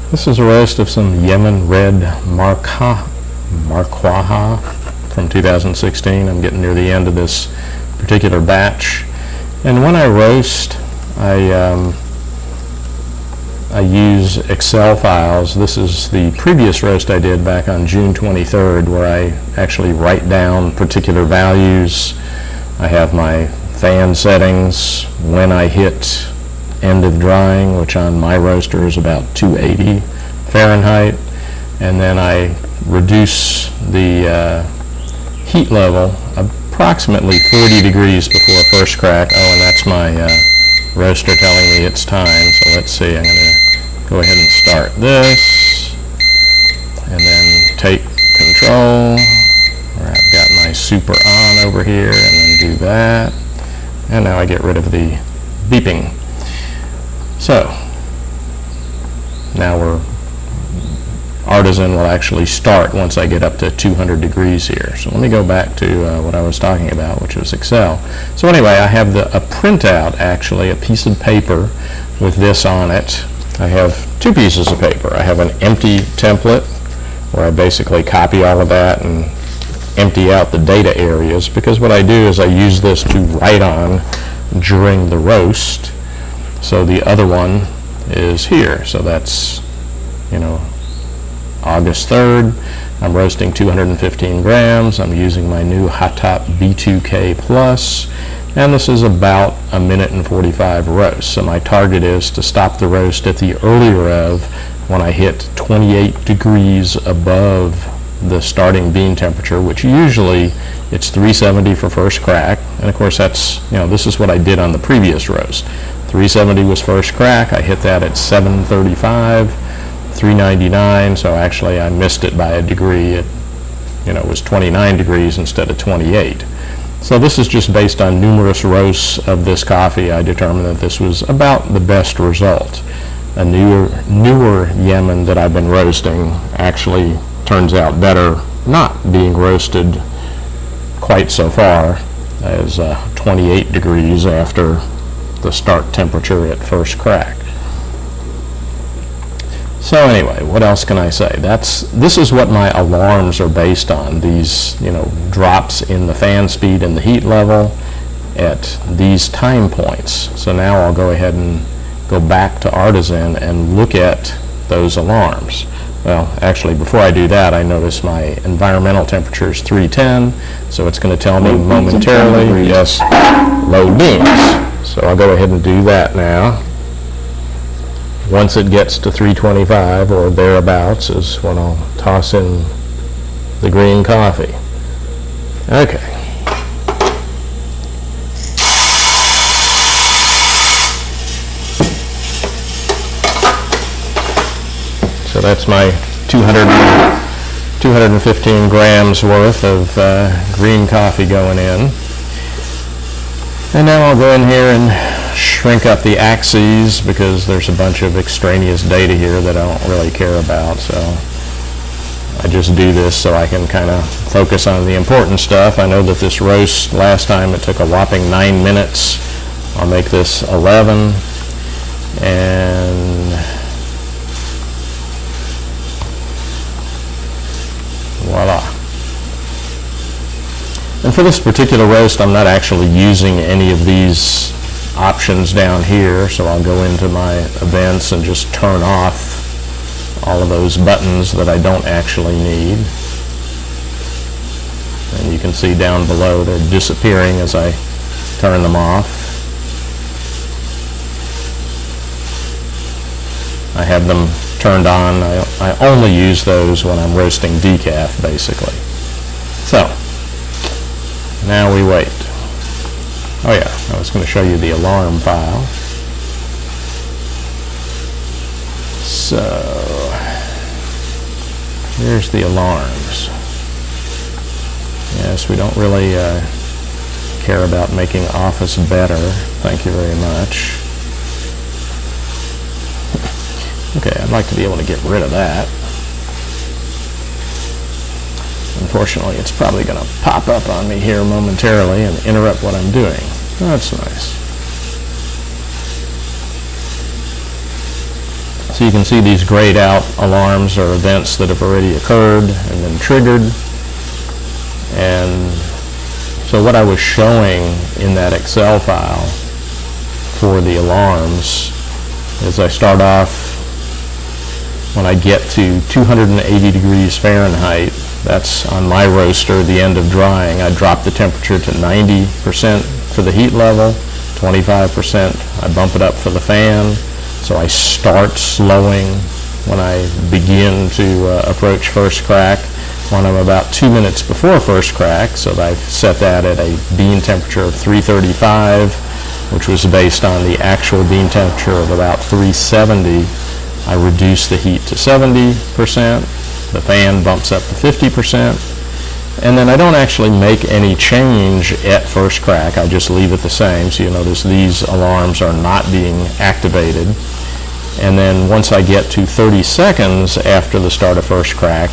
This is a roast of some Yemen Red Marquaha from 2016. I'm getting near the end of this particular batch. And when I roast, I use Excel files. This is the previous roast I did back on June 23rd, where I actually write down particular values. I have my fan settings, when I hit end of drying, which on my roaster is about 280 Fahrenheit, and then I reduce the heat level approximately 40 degrees before first crack. Oh, and that's my roaster telling me it's time. So let's see, I'm going to go ahead and start this, and then take control where I've got my super on over here, and then do that, and now I get rid of the beeping. So now artisan will actually start once I get up to 200 degrees here. So let me go back to what I was talking about, which was Excel. So anyway, I have a printout, actually, a piece of paper with this on it. I have two pieces of paper. I have an empty template where I basically copy all of that and empty out the data areas, because what I do is I use this to write on during the roast. So the other one is here. So that's, August 3rd. I'm roasting 215 grams. I'm using my new Hottop B-2K Plus, and this is about 1 minute and 45 roast. So my target is to stop the roast at the earlier of when I hit 28 degrees above the starting bean temperature, which usually it's 370 for first crack. And of course that's, this is what I did on the previous roast. 370 was first crack. I hit that at 735, 399. So actually I missed it by a degree. It was 29 degrees instead of 28. So this is just based on numerous roasts of this coffee. I determined that this was about the best result. A newer Yemen that I've been roasting actually turns out better not being roasted quite so far as 28 degrees after the start temperature at first crack. So anyway, what else can I say? This is what my alarms are based on, these drops in the fan speed and the heat level at these time points. So now I'll go ahead and go back to Artisan and look at those alarms. Well, actually, before I do that, I notice my environmental temperature is 310, so it's going to tell me momentarily, yes, low beans. So I'll go ahead and do that now. Once it gets to 325 or thereabouts is when I'll toss in the green coffee. Okay. So that's my 215 grams worth of green coffee going in. And now I'll go in here and shrink up the axes, because there's a bunch of extraneous data here that I don't really care about. So I just do this so I can kind of focus on the important stuff. I know that this roast last time it took a whopping 9 minutes. I'll make this 11, and voila. And for this particular roast, I'm not actually using any of these options down here, so I'll go into my events and just turn off all of those buttons that I don't actually need. And you can see down below they're disappearing as I turn them off. I have them turned on. I only use those when I'm roasting decaf, basically. So now we wait. Oh yeah, I was going to show you the alarm file. So here's the alarms. Yes, we don't really care about making Office better. Thank you very much. Okay, I'd like to be able to get rid of that. Unfortunately, it's probably going to pop up on me here momentarily and interrupt what I'm doing. That's nice. So you can see these grayed out alarms are events that have already occurred and been triggered. And so what I was showing in that Excel file for the alarms is I start off when I get to 280 degrees Fahrenheit. That's on my roaster, the end of drying. I drop the temperature to 90% for the heat level, 25%. I bump it up for the fan. So I start slowing when I begin to approach first crack. When I'm about 2 minutes before first crack, so I've set that at a bean temperature of 335, which was based on the actual bean temperature of about 370. I reduce the heat to 70%. The fan bumps up to 50%. And then I don't actually make any change at first crack. I just leave it the same. So you notice these alarms are not being activated. And then once I get to 30 seconds after the start of first crack,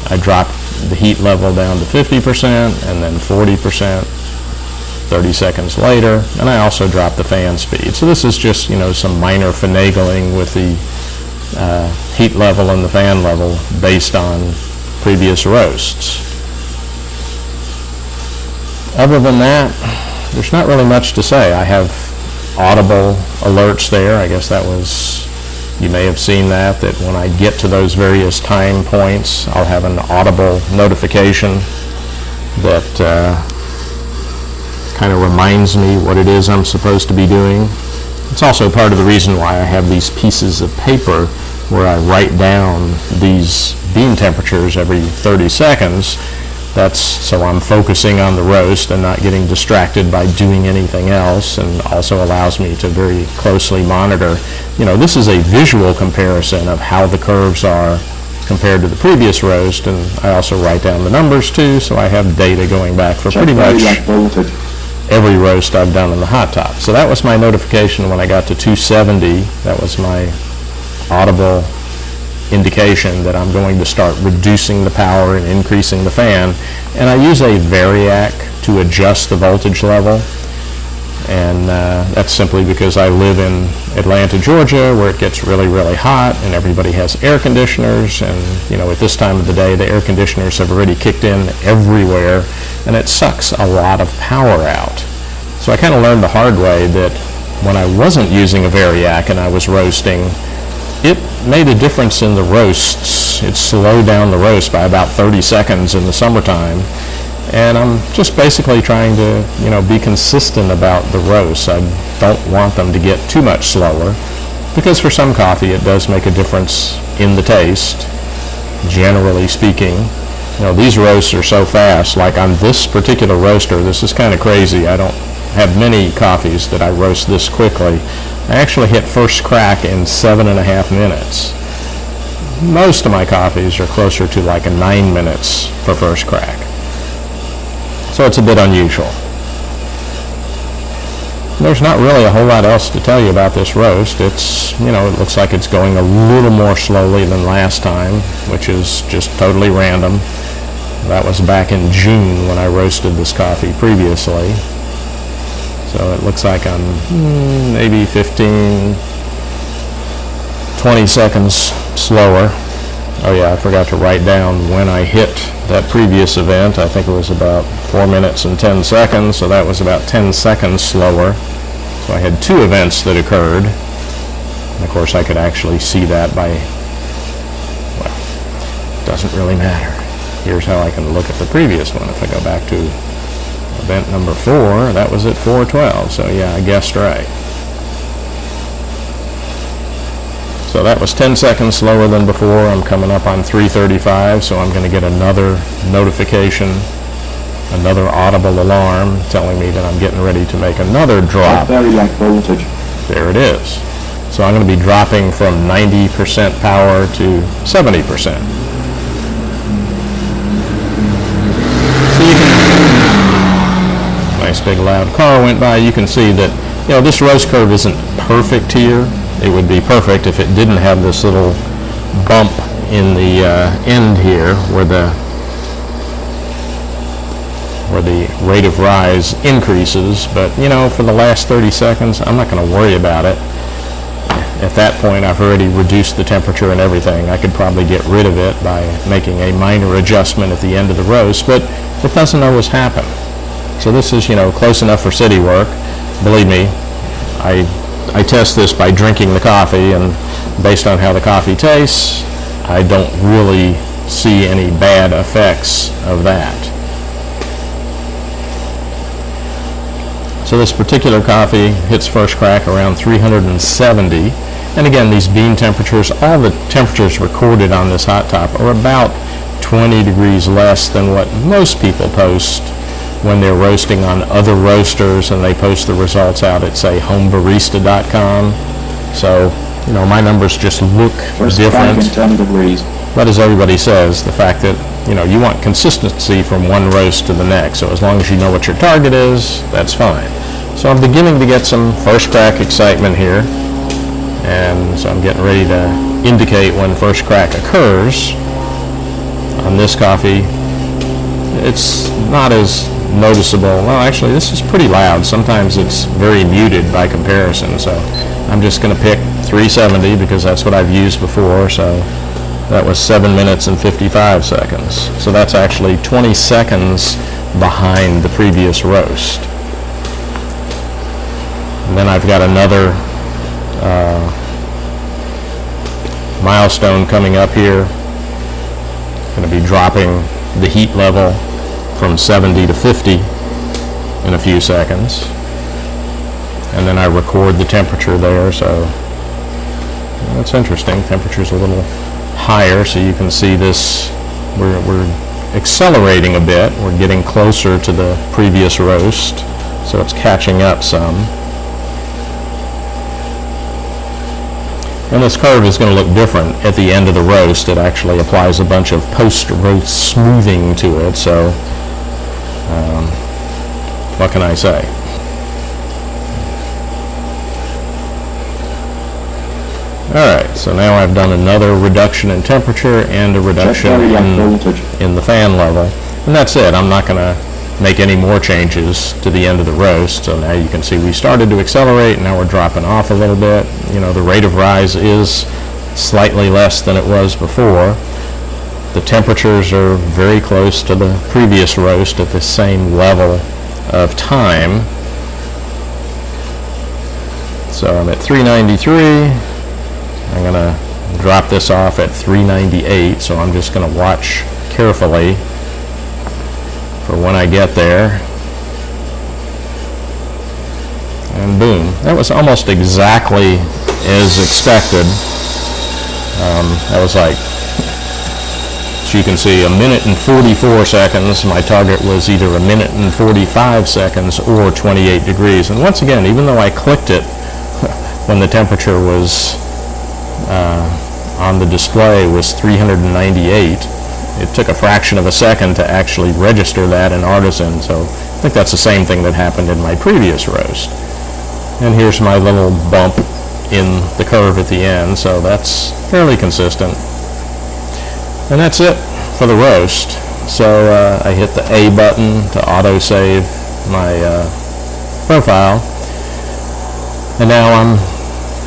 I drop the heat level down to 50% and then 40%, 30 seconds later, and I also drop the fan speed. So this is just, some minor finagling with the heat level and the fan level based on previous roasts. Other than that, there's not really much to say. I have audible alerts there. I guess that was, you may have seen that when I get to those various time points, I'll have an audible notification that kind of reminds me what it is I'm supposed to be doing. It's also part of the reason why I have these pieces of paper where I write down these bean temperatures every 30 seconds. That's so I'm focusing on the roast and not getting distracted by doing anything else, and also allows me to very closely monitor. This is a visual comparison of how the curves are compared to the previous roast, and I also write down the numbers too, so I have data going back for pretty much every roast I've done in the Hottop. So that was my notification when I got to 270. That was my audible indication that I'm going to start reducing the power and increasing the fan. And I use a variac to adjust the voltage level. And that's simply because I live in Atlanta, Georgia, where it gets really, really hot and everybody has air conditioners. And, at this time of the day, the air conditioners have already kicked in everywhere, and it sucks a lot of power out. So I kind of learned the hard way that when I wasn't using a variac and I was roasting, it made a difference in the roasts. It slowed down the roast by about 30 seconds in the summertime. And I'm just basically trying to, be consistent about the roasts. I don't want them to get too much slower, because for some coffee it does make a difference in the taste, generally speaking. These roasts are so fast. Like on this particular roaster, this is kind of crazy. I don't have many coffees that I roast this quickly. I actually hit first crack in 7.5 minutes. Most of my coffees are closer to like 9 minutes for first crack. So it's a bit unusual. There's not really a whole lot else to tell you about this roast. It's, it looks like it's going a little more slowly than last time, which is just totally random. That was back in June when I roasted this coffee previously. So it looks like I'm maybe 15, 20 seconds slower. Oh yeah, I forgot to write down when I hit that previous event. I think it was about 4 minutes and 10 seconds, so that was about 10 seconds slower. So I had 2 events that occurred. And of course I could actually see that by, well, it doesn't really matter. Here's how I can look at the previous one. If I go back to event number 4, that was at 4:12, so yeah, I guessed right. So that was 10 seconds slower than before. I'm coming up on 3:35, so I'm going to get another notification, another audible alarm telling me that I'm getting ready to make another drop. Very low voltage. There it is. So I'm going to be dropping from 90% power to 70%. So you can, nice big loud car went by. You can see that, this roast curve isn't perfect here. It would be perfect if it didn't have this little bump in the end here where the rate of rise increases. But, for the last 30 seconds, I'm not going to worry about it. at that point I've already reduced the temperature and everything. I could probably get rid of it by making a minor adjustment at the end of the roast, but it doesn't always happen. So this is, close enough for city work. Believe me, I test this by drinking the coffee, and based on how the coffee tastes, I don't really see any bad effects of that. So this particular coffee hits first crack around 370. And again, these bean temperatures, all the temperatures recorded on this hot top are about 20 degrees less than what most people post when they're roasting on other roasters, and they post the results out at, say, homebarista.com. So, my numbers just look different. 10 degrees. But as everybody says, the fact that, you want consistency from one roast to the next. So as long as you know what your target is, that's fine. So I'm beginning to get some first crack excitement here. And so I'm getting ready to indicate when first crack occurs. On this coffee, it's not as noticeable. Well, actually, this is pretty loud. Sometimes it's very muted by comparison. So I'm just going to pick 370 because that's what I've used before. So that was 7 minutes and 55 seconds. So that's actually 20 seconds behind the previous roast. And then I've got another milestone coming up here. Going to be dropping the heat level from 70 to 50 in a few seconds. And then I record the temperature there, so that's interesting. Temperature's a little higher, so you can see this. We're accelerating a bit. We're getting closer to the previous roast, so it's catching up some. And this curve is going to look different at the end of the roast. It actually applies a bunch of post-roast smoothing to it, so what can I say? Alright, so now I've done another reduction in temperature and a reduction in the fan level. And that's it. I'm not going to make any more changes to the end of the roast. So now you can see we started to accelerate, and now we're dropping off a little bit. The rate of rise is slightly less than it was before. The temperatures are very close to the previous roast at the same level of time. So I'm at 393. I'm going to drop this off at 398, so I'm just going to watch carefully for when I get there. And boom, that was almost exactly as expected. That was like, as you can see, 1 minute and 44 seconds. My target was either 1 minute and 45 seconds or 28 degrees. And once again, even though I clicked it when the temperature was on the display was 398, it took a fraction of a second to actually register that in Artisan. So I think that's the same thing that happened in my previous roast. And here's my little bump in the curve at the end, so that's fairly consistent. And that's it for the roast. So I hit the A button to auto-save my profile. And now I'm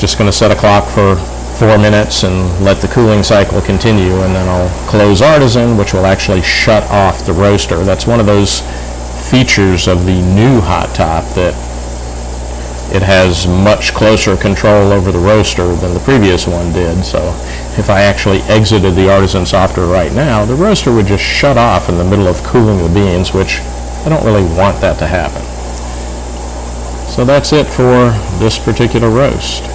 just going to set a clock for 4 minutes and let the cooling cycle continue, and then I'll close Artisan, which will actually shut off the roaster. That's one of those features of the new hot top, that it has much closer control over the roaster than the previous one did. So if I actually exited the Artisan software right now, the roaster would just shut off in the middle of cooling the beans, which I don't really want that to happen. So that's it for this particular roast.